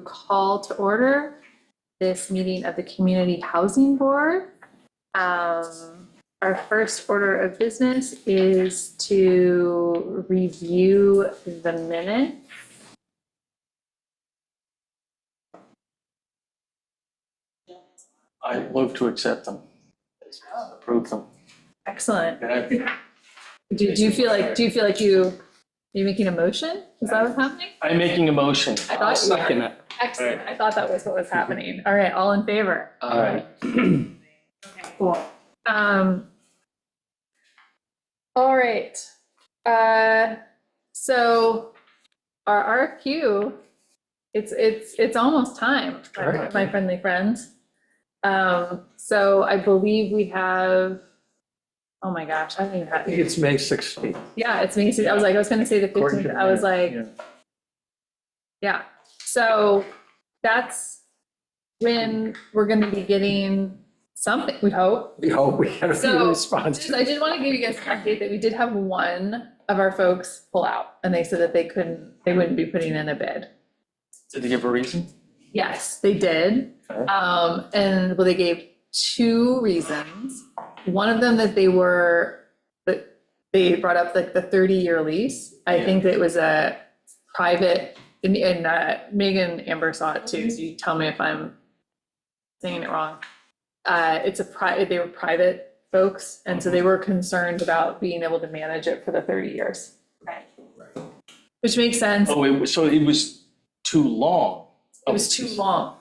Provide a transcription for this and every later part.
call to order this meeting of the Community Housing Board. Our first order of business is to review the minutes. I move to accept them, approve them. Excellent. Do you feel like you're making a motion? Is that what's happening? I'm making a motion. I thought you were. Second it. Excellent. I thought that was what was happening. All right, all in favor? All right. Okay, cool. All right. So our RFQ, it's almost time, my friendly friends. So I believe we have, oh my gosh, I don't even I have. think it's May 16th. Yeah, it's me. I was going to say the 15th. I was like, yeah. So that's when we're going to be getting something, we hope. We hope we get a few So responses. I did want to give you guys an update that we did have one of our folks pull out, and they said that they wouldn't be putting in a bid. Did they give a reason? Yes, they did. Okay. And well, they gave two reasons. One of them that they brought up like the 30-year lease. I think that it was a private, and Megan Amber saw it too, so you tell me if I'm saying it wrong. They were private folks, and so they were concerned about being able to manage it for the 30 years. Right. Which makes sense. Oh, so it was too long. It was too long.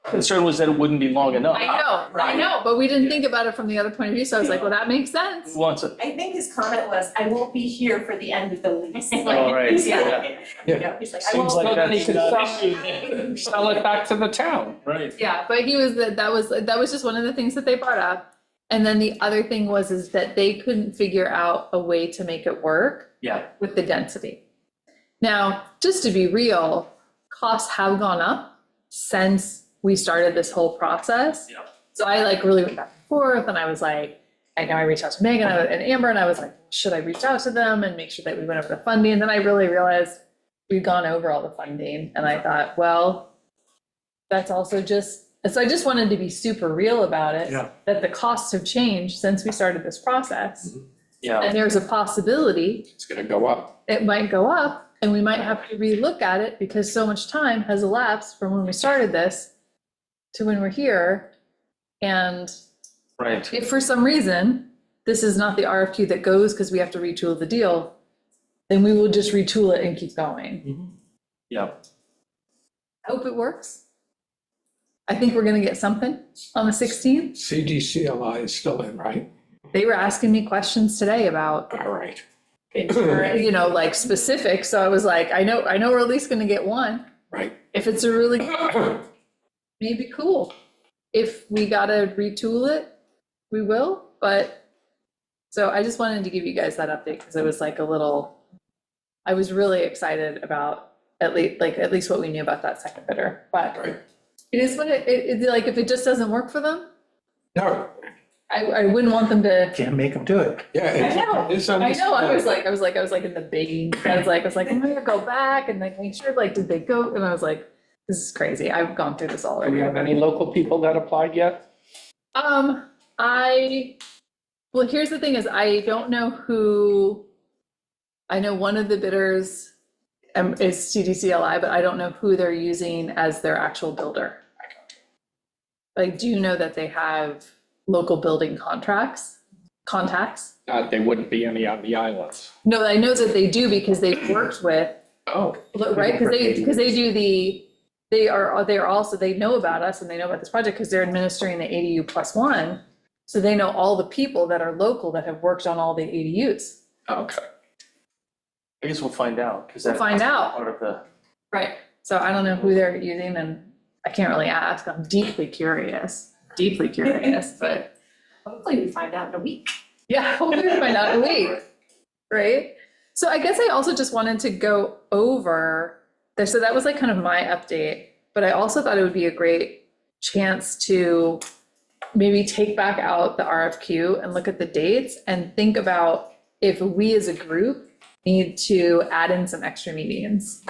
Concern was that it wouldn't be long enough. I know, but we didn't think about it from the other point of view, so I was like, well, that makes sense. Who wants it? I think his comment was, I won't be here for the end of the lease. Oh, right, Yeah. Yeah. He's like, I Seems won't. like then he that's could not an issue. Sell it back to the town. Right. Yeah, but that was just one of the things that they brought up. And then the other thing is that they couldn't figure out a way to make it work Yeah. with the density. Now, just to be real, costs have gone up since we started this whole process. Yeah. So I like really went back and forth, and I was like, I reached out to Megan and Amber, and I was like, should I reach out to them and make sure that we went over the funding? And then I really realized we'd gone over all the funding, and I thought, well, that's also so I just wanted to be super real about it. Yeah. That the costs have changed since we started this process. Yeah. And there's a possibility It's gonna go up. it might go up, and we might have to relook at it because so much time has elapsed from when we started this to when we're here. And Right. if for some reason this is not the RFQ that goes because we have to retool the deal, then we will just retool it and keep going. Yeah. I hope it works. I think we're gonna get something on the 16th. CDCLI is still in, right? They were asking me questions today about, All right. like specifics. So I was like, I know we're at least gonna get one. Right. If it's a really maybe cool. If we gotta retool it, we will, but, so I just wanted to give you guys that update, because it was like I was really excited about at least what we knew about that second bidder, but Right. it is what it's like, if it just doesn't work for them, No, I wouldn't want them to. can't make them do it. Yeah. I know, It's I know, I was understandable. like in the begging, I was like, I'm gonna go back and like make sure, like, did they go, and I was like, this is crazy, I've gone through this Do already. we have any local people that applied yet? Well, here's the thing is I don't know who, I know one of the bidders is CDCLI, but I don't know who they're using as their actual builder. But I do know that they have local building contacts. They wouldn't be any on the islands. No, I know that they do because they've worked with, Oh. right, because they do they're also, they know about us and they know about this project because they're administering the ADU +1. So they know all the people that are local that have worked on all the ADUs. Okay. I guess we'll find out, because We'll that's find out. part of the, Right. So I don't know who they're using, and I can't really ask. I'm deeply curious, but Hopefully we find out in a week. yeah, hopefully we find out in a week. Right? So I guess I also just wanted to go over there. So that was like kind of my update, but I also thought it would be a great chance to maybe take back out the RFQ and look at the dates and think about if we as a group need to add in some extra meetings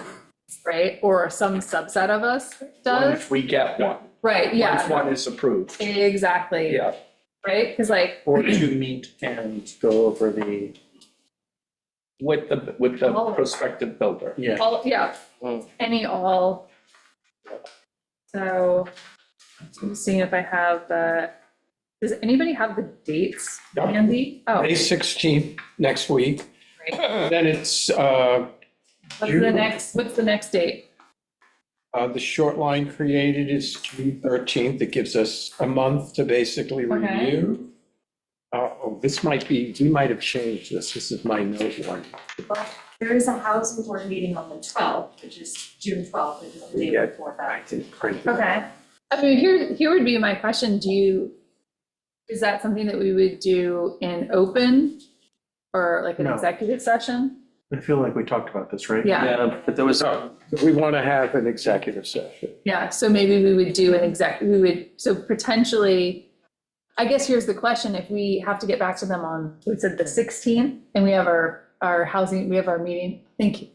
right? Or some subset of us Once does, we get one. right, Once yeah, one is approved. exactly. Yeah. Right, because like, Or to meet and go over the, With the Oh. prospective builder. yeah. all, yeah, Mm. any, all. So, I'm seeing if I have the, does anybody have the dates Yeah. handy? Oh, May 16th, next week. great. Then it's What's the next date? the short line created is June 13th. It gives us a month to basically Okay. review. This might be, we might have changed this. This is my note one. Well, there is a housing board meeting on the 12th, which is June 12th, which is the day Yeah. before I that. didn't print it. Okay. I mean, here would be my question, is that something that we would do in open or like an No. executive session? I feel like we talked about this, right? Yeah. Yeah, but there was, So we want to have an executive session. Yeah, so maybe we would do so potentially, I guess here's the question, if we have to get back to them on, we said the 16th, and we have our housing, we have our meeting, thank you.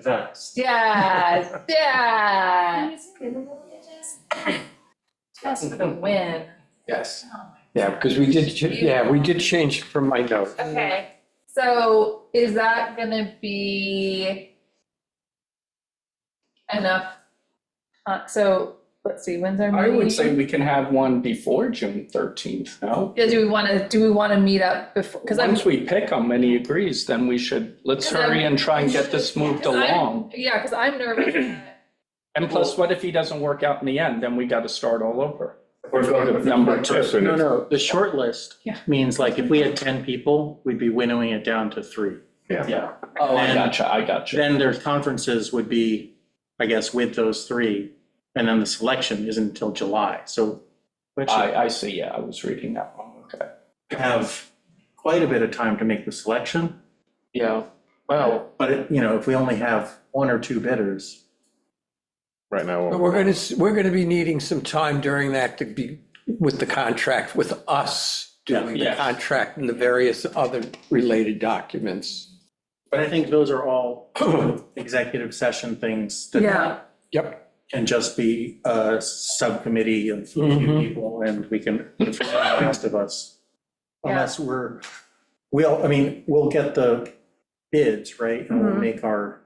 that's, Yeah, yeah. Just for the win. Yes. Yeah, because we did change from my note. Okay, so is that gonna be enough? So, let's see, when's our I meeting? would say we can have one before June 13th, no? Yeah, do we wanna meet up before, because I'm. Once we pick him and he agrees, then let's Because hurry I'm- and try and get this moved along. Yeah, because I'm nervous that, And plus, what if he doesn't work out in the end? Then we got to start all over. Or go to Number two. no, the short list Yeah. means like if we had 10 people, we'd be winnowing it down to 3. Yeah. Oh, I gotcha. Then their conferences would be, I guess, with those 3, and then the selection isn't until July, so we actually I see, yeah, I was reading that one, okay. have quite a bit of time to make the selection. Yeah, well, But, if we only have 1 or 2 bidders, right now. But we're going to be needing some time during that to be with the contract, with us doing the Yeah. contract and the various other related documents. but I think those are all executive session things that yeah, Yep. can just be a subcommittee of a few Mhm. people, and we can, the rest of us. Yeah. Unless we'll get the bids, right? And we'll Mhm. make our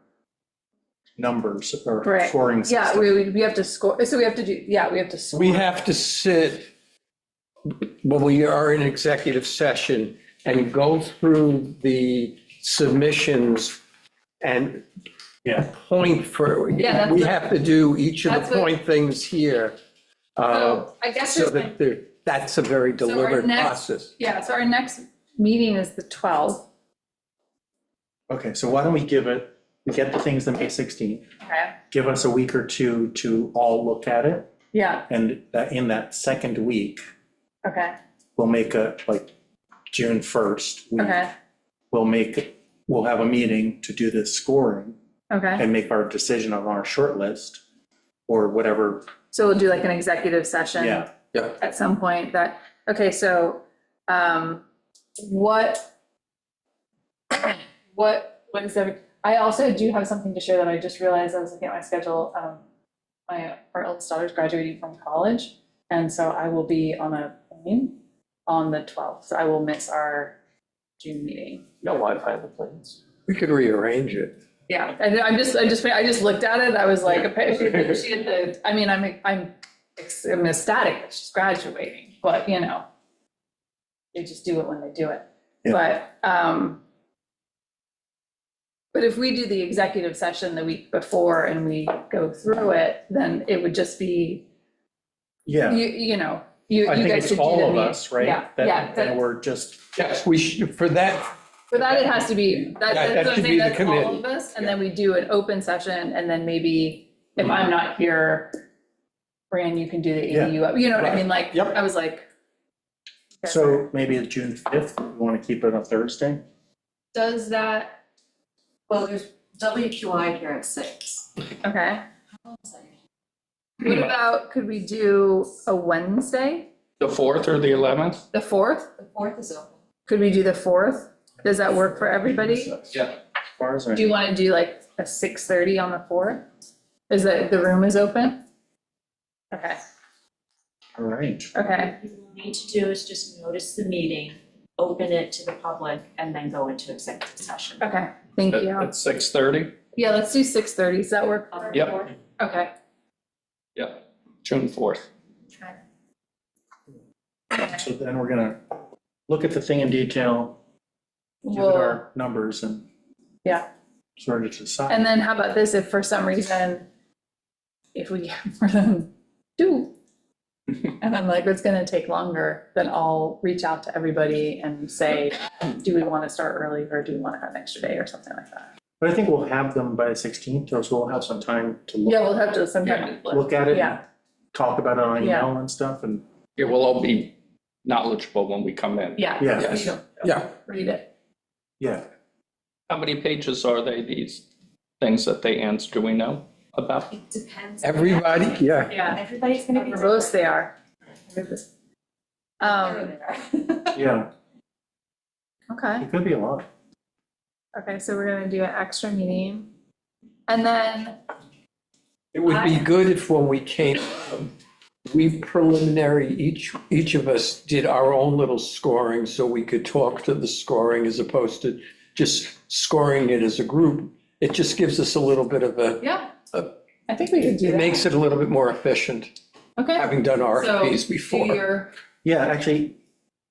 numbers or Right. scoring yeah, system. we have to score, so we have to score. We have to sit, when we are in executive session, and go through the submissions and Yeah, point for, Yeah, that's we the- have to do each of that's the what- point things here. So I guess, So there's- that's a very So our deliberate next- process. yeah, so our next meeting is the 12th, okay, so why don't we get the things to May 16th, okay? give us a week or two to all look at it, Yeah, and in that second week, okay, we'll make June 1st. okay, We'll have a meeting to do the scoring okay. and make our decision on our short list or whatever. So we'll do like an executive session. Yeah, At some point okay, so, what is I also do have something to share that I just realized. I was looking at my schedule. Our eldest daughter's graduating from college, and so I will be on a plane on the 12th, so I will miss our June meeting. no Wi-Fi in the planes. We could rearrange it. Yeah, and I just looked at it, I was like, she had I'm ecstatic that she's graduating, but they just do it when they do it. Yeah. But if we do the executive session the week before and we go through it, then it would just be, Yeah, you I think guys it's could do all the of meet- us, right? Yeah, And we're just, Yes, we should, for that, for that, it has to be, That that's what I'm should saying, be the that's all committee. of us, and then we do an open session, and then maybe if I'm not here, Fran, you can do the Yeah. ADU, you know what I mean, like, Yep. I was like. okay. so maybe it's June 5th, we want to keep it on Thursday? Does that, Well, there's WQI here at 6. okay, what about, could we do a Wednesday, The 4th or the 11th? the 4th? The 4th is open. Could we do the 4th? Does that work for everybody? Yeah. As far as I Do you want to do like a 6:30 on the 4th? Is that, the room is open? Okay, All right. okay, What you will need to do is just notice the meeting, open it to the public, and then go into executive session. okay, thank you. At 6:30? Yeah, let's do 6:30, does that work? for Yep. everyone? Okay. Yep, June 4th. So then we're gonna look at the thing in detail, give it Well, our numbers and yeah, sort of decide. and then how about this, if for some reason, if we get more than 2, and I'm like, it's gonna take longer, then I'll reach out to everybody and say, do we wanna start early, or do we wanna have an extra day, or something like that? But I think we'll have them by the 16th, so we'll have some time to Yeah, we'll have to sometime. look at it, Yeah, talk about it on Yeah. email and stuff, and It will all be knowledgeable when we come in. yeah. Yeah. You don't Yeah. Read it. yeah. How many pages are they, these things that they answer, do we know about? It depends. Everybody, yeah. Yeah, Everybody's gonna be. verbose they are. Yeah, Okay, it could be a lot. okay, so we're gonna do an extra meeting. And then, It would be good if when we came, we preliminary, each of us did our own little scoring so we could talk to the scoring as opposed to just scoring it as a group. It just gives us a little bit of yeah, Uh, I think we could do it that. makes it a little bit more efficient, Okay. having done RFPs So, before. do your, Yeah, actually,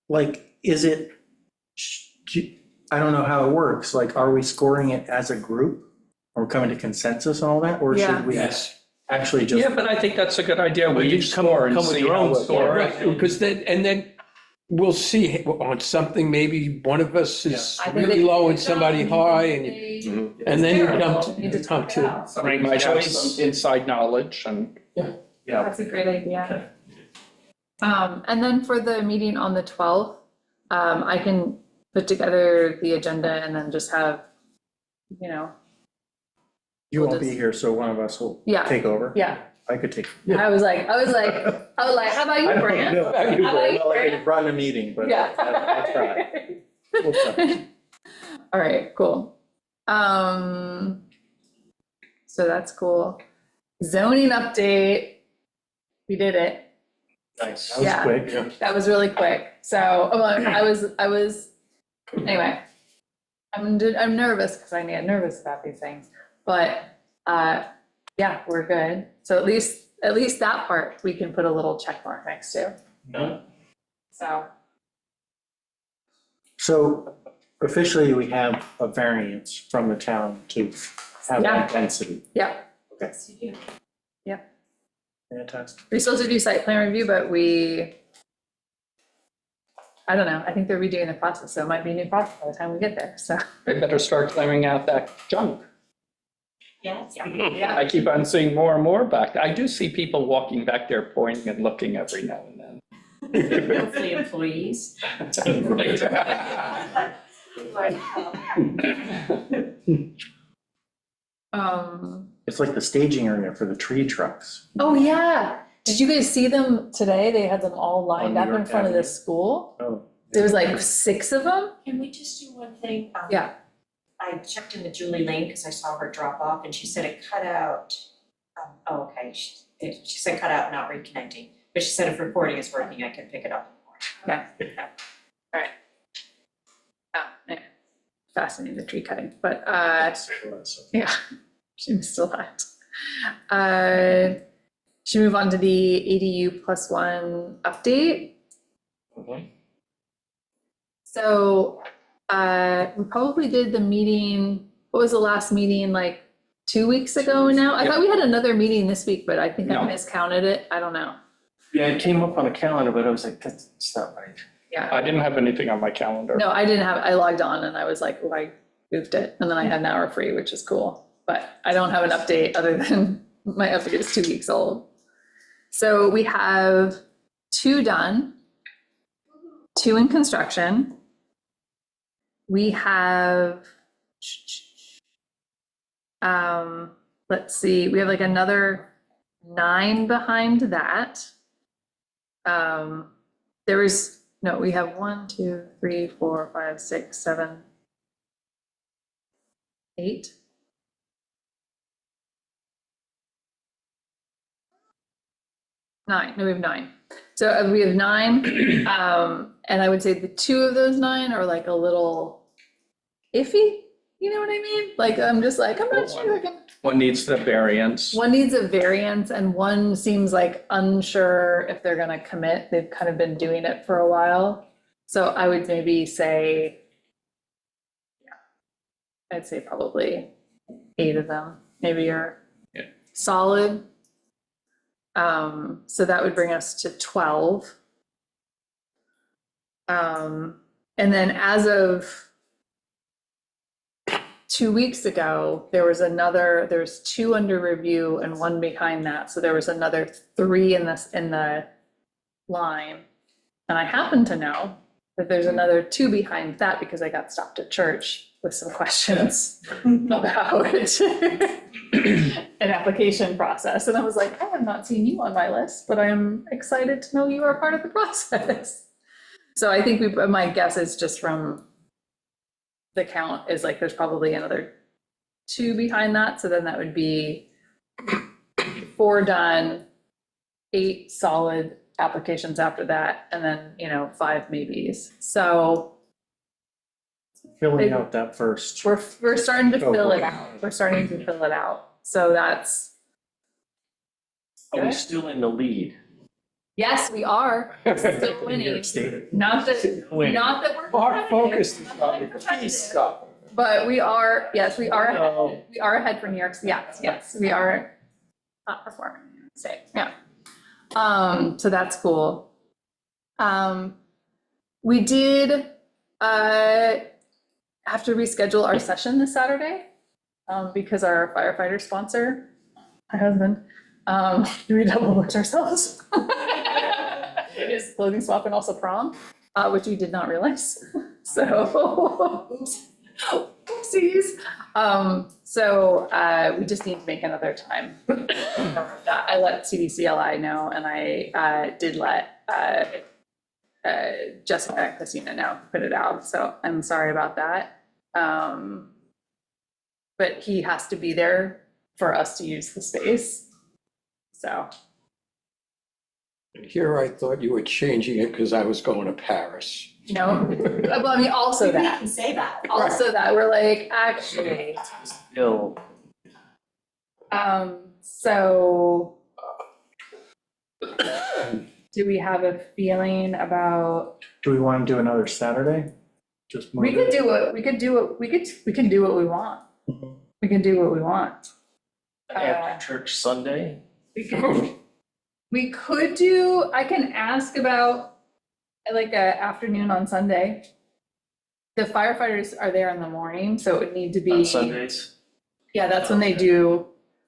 like, is it, I don't know how it works, like, are we scoring it as a group? Or coming to consensus and all that, or Yeah. should we Yes. actually just? Yeah, but I think that's a good idea. Well, We you each come- score and come with see your how own we list. score. Right, because then we'll see on something, maybe one of us is I think really they- low and somebody high, and then you come We need to to, come talk it to. out. Somebody might have some inside knowledge and Yeah, That's a great idea. And then for the meeting on the 12th, I can put together the agenda and then just have, you know, you We'll won't be just- here, so one of us will Yeah. take over. yeah. I could take. I was like, how about you, Fran? No, I How about you, not like Fran? I brought in a meeting, but Yeah. I'll try. We'll try. All right, cool. So that's cool. Zoning update. We did it. Nice. That was Yeah. quick. Yeah. That was really quick. So, I was, anyway. I'm nervous because I get nervous about these things, but, yeah, we're good. So at least that part, we can put a little check mark next to, so. So officially, we have a variance from the town to have that density. Yeah, Yes, you do. Fantastic. we're supposed to do site plan review, but I don't know, I think they're redoing the process, so it might be a new process by the time we get there, so. they better start clearing out that junk. Yes. Yeah. I keep on seeing more and more back there. I do see people walking back there pointing and looking every now and then. Hopefully employees. It's like the staging area for the tree trucks. Oh, yeah. Did you guys see them today? They had them all lined On up New in York front of the Avenue. school. Oh. There was like 6 of them. Can we just do one thing? Yeah. I checked in with Julie Lane because I saw her drop off and she said it cut out. Okay, she said cut out, not reconnecting, but she said if recording is working, I can pick it up. Okay. All right. Yeah. Fascinating, the tree cutting, but, yeah, she was still hot. Should we move on to the ADU +1 update? So, we probably did the meeting, what was the last meeting, like 2 weeks ago now? I thought we had another meeting this week, but I think I No. miscounted it, I don't know. Yeah, it came up on a calendar, but I was like, that's not right. Yeah, I didn't have anything on my calendar. no, I didn't have, I logged on and I was like, oh, I goofed it, and then I had an hour free, which is cool. But I don't have an update other than my update is 2 weeks old. So we have 2 done, 2 in construction. We have, let's see, we have like another 9 behind that. There was, no, we have 1, 2, 3, 4, 5, 6, 7, 8. 9, no, we have 9. So we have 9, and I would say the 2 of those 9 are like a little iffy, you know what I mean? Like, I'm just like, I'm not sure I can. One needs the variance. One needs a variance and one seems like unsure if they're gonna commit. They've kind of been doing it for a while. So I would maybe say, yeah, I'd say probably 8 of them, maybe are Yeah. solid. So that would bring us to 12. And then as of 2 weeks ago, there's 2 under review and 1 behind that. So there was another 3 in the line. And I happen to know that there's another 2 behind that because I got stopped at church with some questions about an application process. And I was like, I have not seen you on my list, but I am excited to know you are part of the process. So I think my guess is just from the count is like, there's probably another 2 behind that. So then that would be 4 done, 8 solid applications after that, and then, 5 maybes. So Filling out that first. we're starting to Oh, fill it boy. out. We're starting to fill it out. So that's, Are we still in the lead? yes, we are still winning. Not that we're Our focus is competitive, on the competitive. key stuff. But we are, yes, we are ahead. We are ahead for New York. Yes, we are not performing, say, yeah. So that's cool. We did have to reschedule our session this Saturday because our firefighter sponsor, my husband, we double booked ourselves. It is clothing swap and also prom, which we did not realize. So, oops. Oopsies. So we just need to make another time. I let CDCLI know, and I did let Jessica and Christina know, put it out. So I'm sorry about that. But he has to be there for us to use the space. So Here, I thought you were changing it because I was going to Paris. well, I mean, also We that, can say that. we're like, actually. Still, So do we have a feeling about, Do we want to do another Saturday? Just move we could it? do what, we can do what we want. Mhm. We can do what we want. after church Sunday, We could do, I can ask about like a afternoon on Sunday. The firefighters are there in the morning, so it would need to be. on Sundays. Yeah, that's when they do,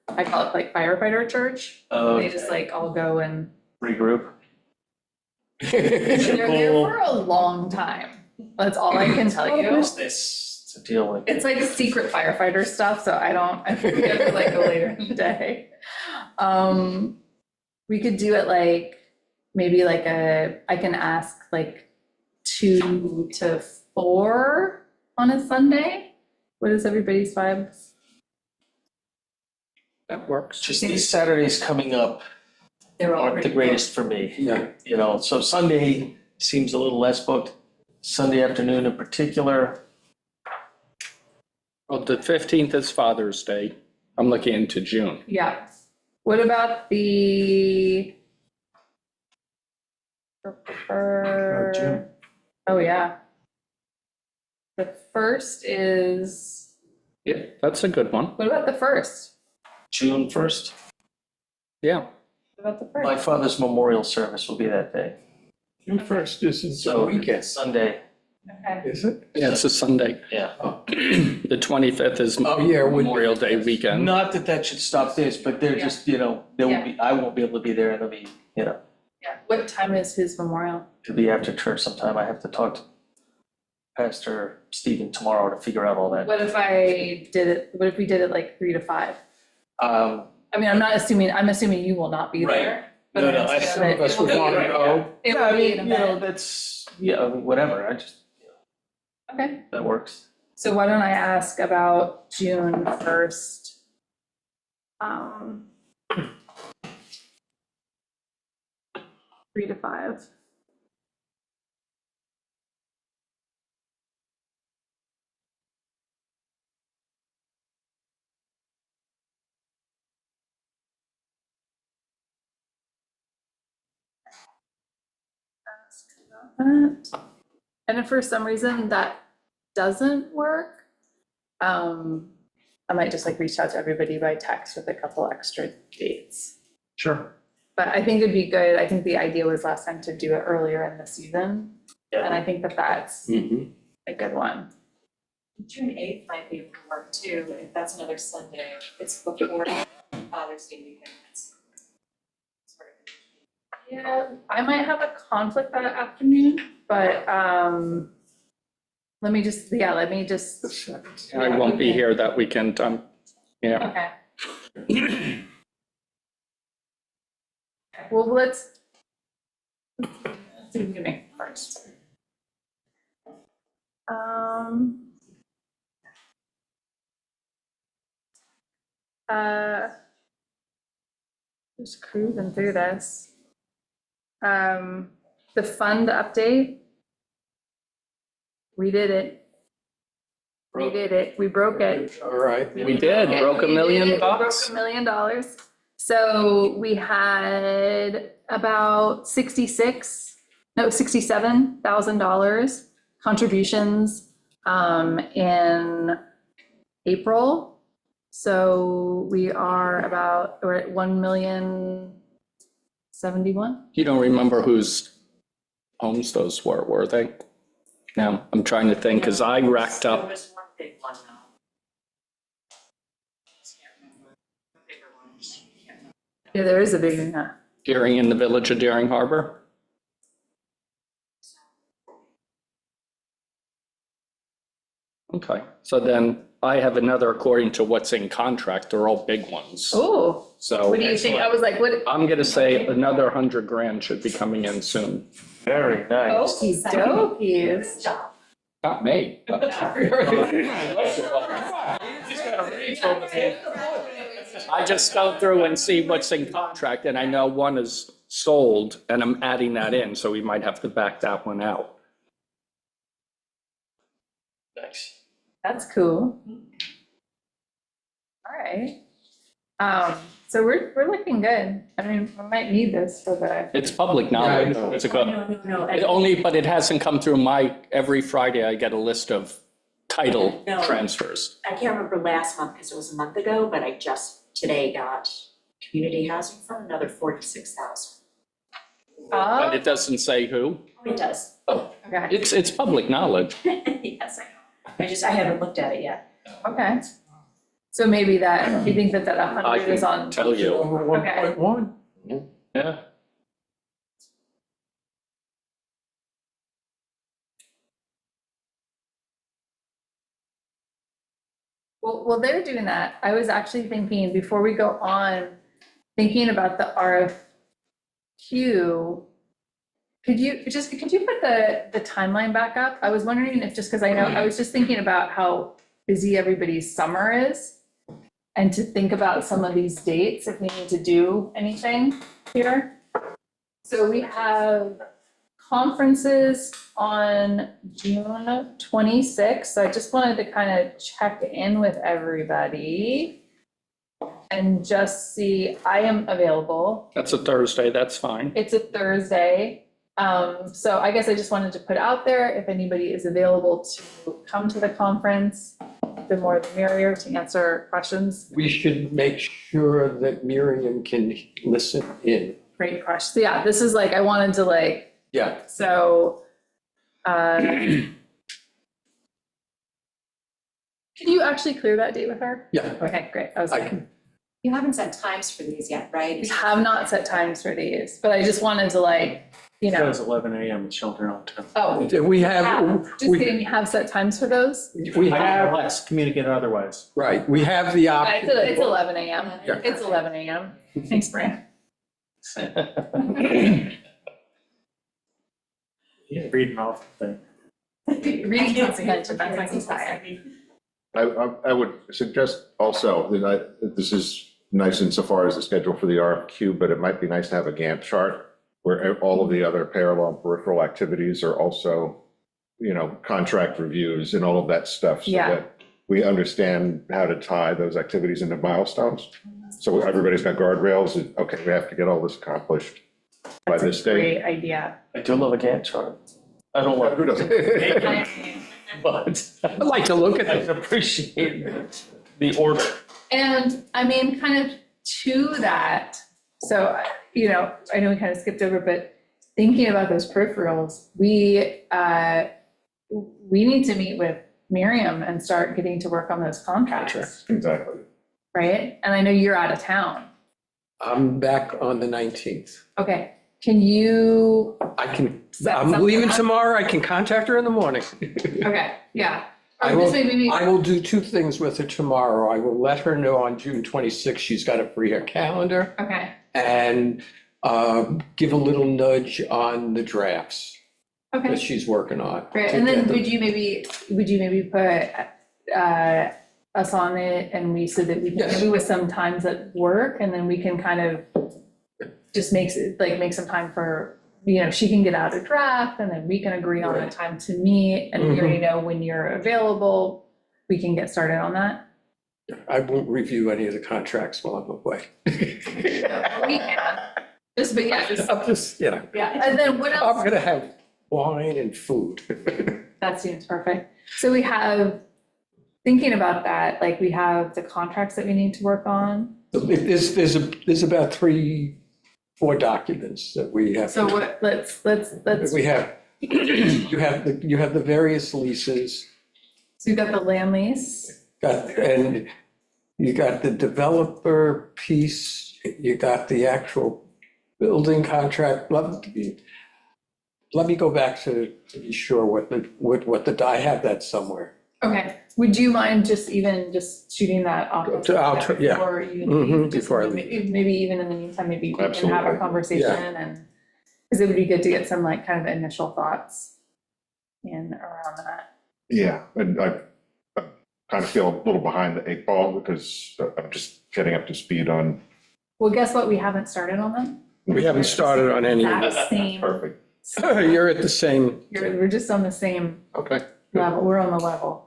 I call it like firefighter church. Oh, They just like all go and regroup. they're there for a long time. That's all I can tell you. Business to deal with. It's like secret firefighter stuff, so I forget to like go later in the day. We could do it like, maybe like I can ask like 2 to 4 on a Sunday. What is everybody's vibes? That works. Just these Saturdays coming up They're all aren't the pretty greatest for me, Yeah, so Sunday seems a little less booked. Sunday afternoon in particular, Well, the 15th is Father's Day. I'm looking into June. Yeah. What about the? June. Oh, yeah. The first is, Yeah, that's a good one. what about the first? June 1st. Yeah. What about the My first? father's memorial service will be that day. June 1st isn't the So weekend, Sunday, Okay. is it? Yeah, it's a Sunday. yeah. The 25th is Oh, yeah, it would be. Memorial Day weekend. Not that that should stop this, but they're Yeah. just, there will be, I won't be able to be there, and it'll be, Yeah. What time is his memorial? it'll be after church sometime. I have to talk to Pastor Stephen tomorrow to figure out all that. What if we did it like 3 to 5? Um, I mean, I'm assuming you will not be Right. there. but No, I'm no, I- assuming Some of that us it will would be- want to know. It yeah, I will be mean, an event. that's, yeah, I mean, whatever, I just, Okay. that works. So why don't I ask about June 1st? 3 to 5. And if for some reason that doesn't work, I might just like reach out to everybody by text with a couple extra dates. Sure. But I think it'd be good, I think the idea was last time to do it earlier in the season. And I think that that's Mhm. a good one. June 8th might be able to work too, if that's another Sunday. It's before Father's Day weekend. It's sort of- Yeah, I might have a conflict that afternoon, but, let me just. I won't be here that weekend, yeah. Okay. Well, let's do the beginning first. Just cruising through this. The fund update. We did it. We broke it. All right. We did, broke $1 million. We broke $1 million. So we had about $67,000 contributions in April. So we're at 1,071,000. You don't remember whose homes those were they? No, I'm trying to think, because I racked There up, was one big one though. Can't remember. The bigger ones. Can't remember. Yeah, there is a big, yeah. Deering in the village of Deering Harbor. Okay, so then I have another according to what's in contract, they're all big ones. Oh, So what do you think? I was like, what? I'm gonna say another 100 grand should be coming in soon. Very nice. Okie dokies. Not me. I just go through and see what's in contract, and I know one is sold, and I'm adding that in, so we might have to back that one out. Nice. That's cool. All right. So we're looking good. I mean, we might need this for the, It's public knowledge. Yeah, I know. It's a good, No. it only, but it hasn't come through every Friday I get a list of title No. transfers. I can't remember last month because it was a month ago, but I just today got community housing for another 46,000. But it doesn't say who. Oh, it does. okay, It's public knowledge. Yes, I know. I haven't looked at it yet. okay. So maybe that, you think that 100 I is can on, tell you, Over 1.1. yeah. well, they're doing that. I was actually thinking, before we go on, thinking about the RFQ, could you put the timeline back up? I was wondering if, just because I was just thinking about how busy everybody's summer is, and to think about some of these dates, if we need to do anything here. So we have conferences on June 26th, so I just wanted to kind of check in with everybody and just see, I am available. That's a Thursday, that's fine. It's a Thursday. So I guess I just wanted to put out there, if anybody is available to come to the conference, the more the merrier to answer questions. We should make sure that Miriam can listen in. Great question. So yeah, this is like, I wanted to like, Yeah. so, can you actually clear that date with her? Yeah, Okay, great. I was I like, can. You haven't set times for these yet, right? we have not set times for these, but I just wanted to like, you It know, says 11 a.m. at Shelter on Town. oh, We have, just kidding, you have set times for those? we I have, less communicate otherwise. right, we have the option. It's 11 a.m. Yeah. It's 11 a.m. Thanks, Brian. Reading off the thing. Reading comprehension, that's my desire. I would suggest also that this is nice insofar as the schedule for the RFQ, but it might be nice to have a Gantt chart where all of the other parallel and peripheral activities are also, contract reviews and all of that stuff. So Yeah. that we understand how to tie those activities into milestones. So everybody's got guardrails, and, okay, we have to get all this accomplished by this date. Great idea. I do love a Gantt chart. I don't Who love doesn't? it, but I'd like to look at I it. appreciate the order. And I mean, kind of to that, so, I know we kind of skipped over, but thinking about those peripherals, we need to meet with Miriam and start getting to work on those contracts, Exactly. right? And I know you're out of town. I'm back on the 19th. Okay, can you, Set I'm something leaving up? tomorrow. I can contact her in the morning. okay, yeah. I Or will, just maybe, I will do two things with her tomorrow. I will let her know on June 26th, she's got to free her calendar, okay, and give a little nudge on the drafts that okay, she's working on. great. And then would you maybe put us on it and we, so that we can, Yes. maybe with some times at work, and then we can kind of just make some time for, she can get out a draft, and then we can agree on a Right. time to meet, and we already know when you're available, we can get started on that. I won't review any of the contracts while I'm away. We can, but yeah, just, I'm just, yeah, and then what I'm else? gonna have wine and food. That seems perfect. So we have, thinking about that, like we have the contracts that we need to work on. There's about 3-4 documents that we have. So to- what, let's, We have, you have the various leases, so we've got the land lease. and you got the developer piece, you got the actual building contract. Let me go back to be sure I have that somewhere. Okay, would you mind just shooting that off? I'll tr- yeah. Before you Mhm, leave, just before I leave. Maybe even in the meantime, maybe we can have Absolutely. a conversation and, because it would be good to get some like kind of initial thoughts in around that. Yeah, and I kind of feel a little behind the 8 ball because I'm just getting up to speed on. Well, guess what? We haven't started on them. We haven't started on any. Exact same, Perfect. You're at the same, we're just on the same Okay. level, we're on the level.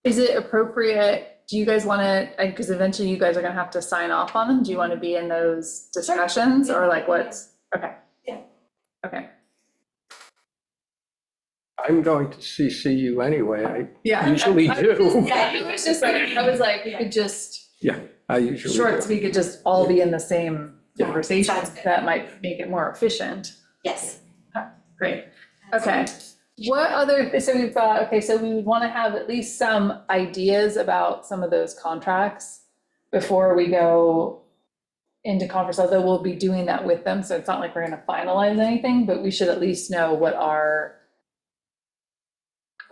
Is it appropriate, do you guys want to, because eventually you guys are gonna have to sign off on them, do you want to be in those discussions, or like what's, okay? Yeah. Okay, I'm going to CC you anyway. I yeah. usually do. Yeah, it was just like, I was like, we could just, I usually short, do. so we could just all be in the same conversation, Sounds good. that might make it more efficient. Yes. Great, okay. What other, so we've got, okay, so we would want to have at least some ideas about some of those contracts before we go into conference, although we'll be doing that with them, so it's not like we're gonna finalize anything, but we should at least know what our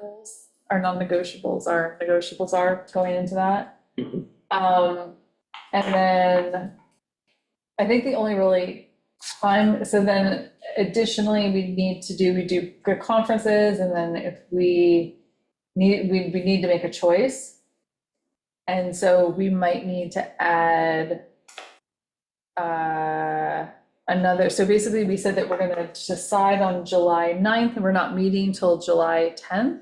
goals, our non-negotiables, our negotiables are going into that. Mhm. And then I think the only really time, so then additionally, we do good conferences, and then if we need to make a choice. And so we might need to add another, so basically we said that we're gonna decide on July 9th, and we're not meeting till July 10th.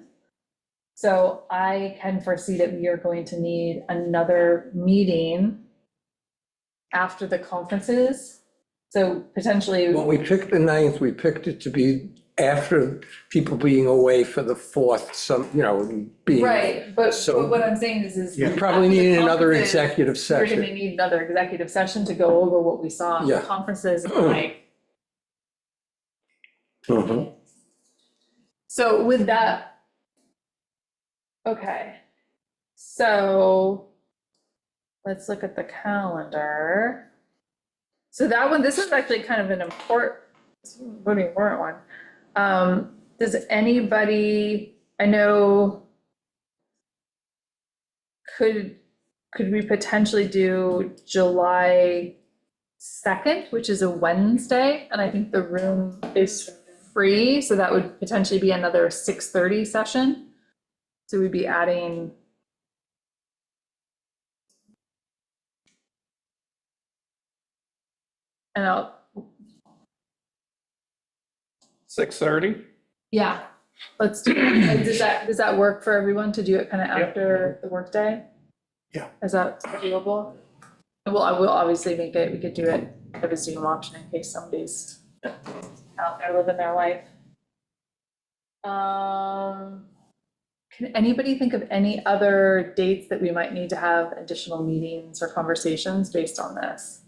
So I can foresee that we are going to need another meeting after the conferences. So potentially. When we picked the 9th, we picked it to be after people being away for the 4th, being. Right, but So- what I'm saying is. We probably need another conferences, executive We're gonna session. need another executive session to go over what we saw at the Yeah. conferences, and like, Mhm. so with that. Okay, so let's look at the calendar. So that one, this is actually kind of an pretty important one. Does anybody, I know, could we potentially do July 2nd, which is a Wednesday? And I think the room is free, so that would potentially be another 6:30 session. So we'd be adding And I'll, 6:30? yeah, let's do it. Does that work for everyone to do it kind of after the workday? Yeah. Is that doable? Well, I will obviously make it, we could do it, have a Zoom option in case somebody's out there living their life. Can anybody think of any other dates that we might need to have additional meetings or conversations based on this?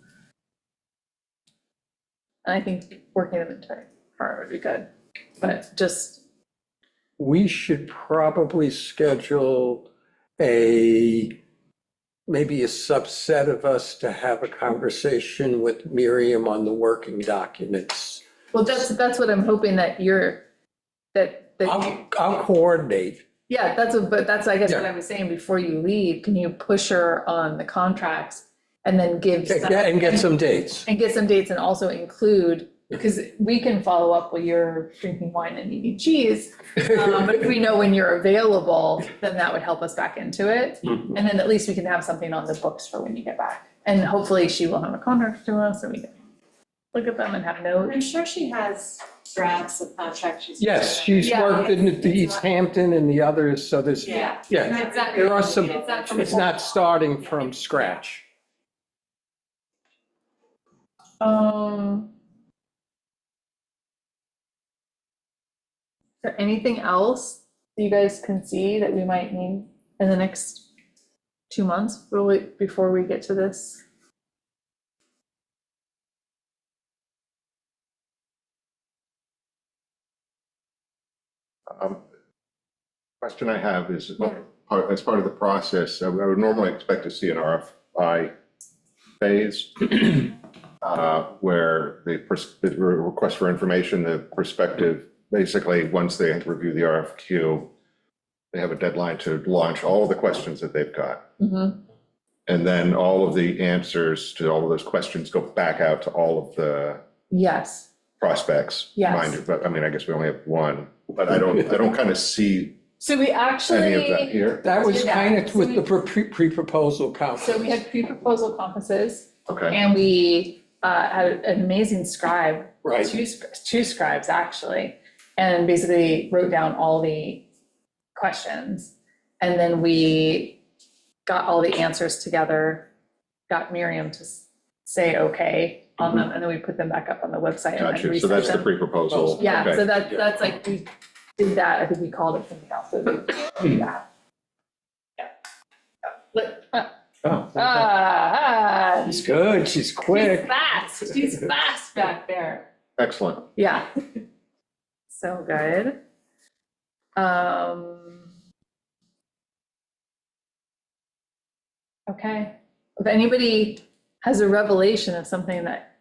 And I think working them into part would be good, but just, We should probably schedule maybe a subset of us to have a conversation with Miriam on the working documents. well, that's what I'm hoping that I'll coordinate. yeah, but that's, I guess, what Yeah. I was saying before you leave, can you push her on the contracts and then give. And get some dates. And get some dates and also include, because we can follow up while you're drinking wine and eating cheese. But if we know when you're available, then that would help us back into it. Mhm. And then at least we can have something on the books for when you get back. And hopefully she will have a contract to us and we can look at them and have notes. I'm sure she has drafts of contracts she's. Yes, she's Yeah. worked in the East Hampton and the others, so there's, Yeah. yeah, Exactly. there are some, It's not from- it's not starting from scratch. Is there anything else you guys can see that we might need in the next 2 months before we get to this? Question I have is, Yeah. as part of the process, I would normally expect to see an RFI phase where the request for information, the perspective, basically, once they review the RFQ, they have a deadline to launch all of the questions that they've got. Mhm. And then all of the answers to all of those questions go back out to all of the Yes, prospects. Yes. Mind you, but I mean, I guess we only have one, but I don't kind of see so we any of that actually, here. That was Yeah. kind of with the pre-proposal so conference. we had pre-proposal conferences Okay, and we had an amazing scribe, Right, two scribes actually, and basically wrote down all the questions. And then we got all the answers together, got Miriam to say okay on them, and then we put them back up on the website. and then gotcha. So resent that's the them. pre-proposal. Yeah, Okay. so that's like, we did that, I think we called it something else, but we did that. Yeah. But, Oh, she's good, she's she's quick. fast, she's fast back there. Excellent. Yeah. So good. Okay, if anybody has a revelation of something that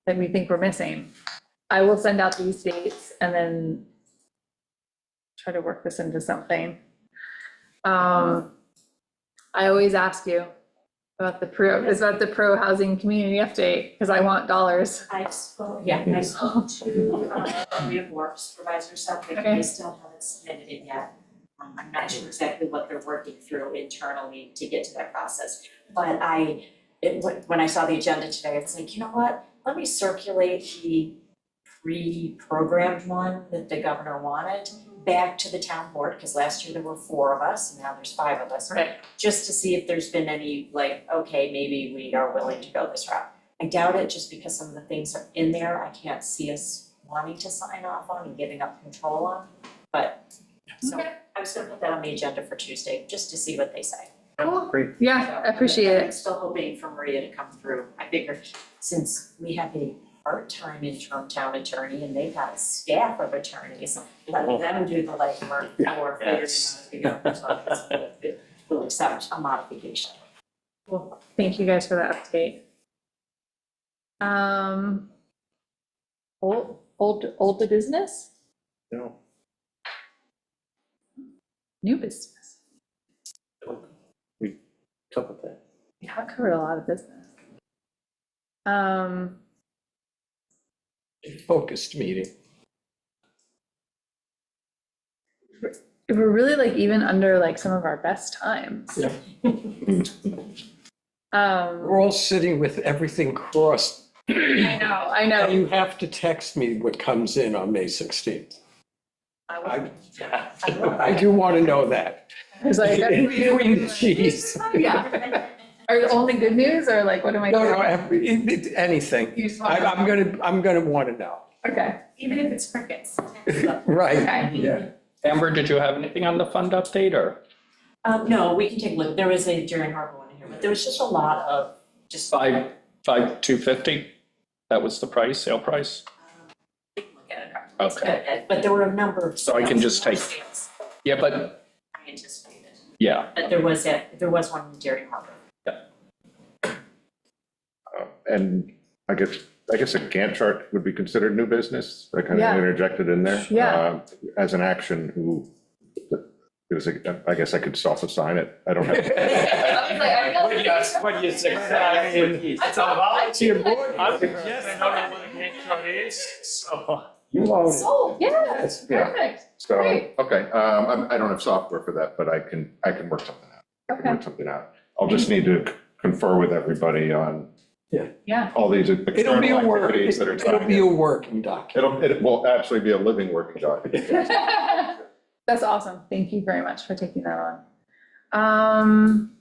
we think we're missing, I will send out these dates and then try to work this into something. I always ask you about the pro housing community update, because I want dollars. I spoke to we have work supervisors, so Okay. they still haven't submitted it yet. I'm not sure exactly what they're working through internally to get to that process. But when I saw the agenda today, it's like, you know what? Let me circulate the pre-programmed one that the governor wanted back to the town board, because last year there were 4 of us, and now there's 5 of us. Right. Just to see if there's been any, like, okay, maybe we are willing to go this route. I doubt it, just because some of the things are in there, I can't see us wanting to sign off on and giving up control on. But, so Okay. I was gonna put that on the agenda for Tuesday, just to see what they say. Cool. great. Yeah, I appreciate I'm it. still hoping for Maria to come through. I figured since we have a part-time interim town attorney and they've got a staff of attorneys, let them do the legwork for figuring out if the governor's office will accept a modification. Well, thank you guys for the update. Old to business, No. new business. Top of that. We have covered a lot of business. Focused meeting. We're really like even under like some of our best times. Yeah. We're all sitting with everything crossed I And know. you have to text me what comes in on May 16th. I I do want to know that. was like, In between the cheese. yeah. Are you only good news or like, what am I? No, no, anything. You just want to- I'm gonna want to know. Okay, Even if it's crickets. Right, okay. yeah. Amber, did you have anything on the fund update or? No, we can take a look. There was a Deering Harbor one in here, but there was just a lot of just. 250? That was the price, sale price? Look at it. Okay. But there were a number of. So I can just take- sales Yeah, but, I anticipated, yeah, but there was one in Deering Harbor. And I guess a Gantt chart would be considered new business. I kind Yeah. of interjected in there. Yeah. As an action, it was, I guess I could self-assign it. I don't have. What do you say? It's a volunteer board. I'm suggesting, I don't know what a Gantt chart is, so. You own it. Sold, yeah, Yeah. perfect. So, Great. okay, I don't have software for that, but I can work something out. I can Okay, work something out. I'll just need to confer with everybody on yeah. all these It'll external be a work, activities that are it'll tied be a in. working document. It will actually be a living working document. That's awesome. Thank you very much for taking that on.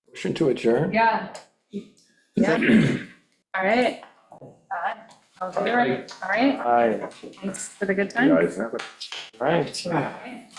Motion to adjourn? Yeah. Yeah. All right. All right. All right. Aye, Thanks for the good Yeah, time. I have it. right. All right.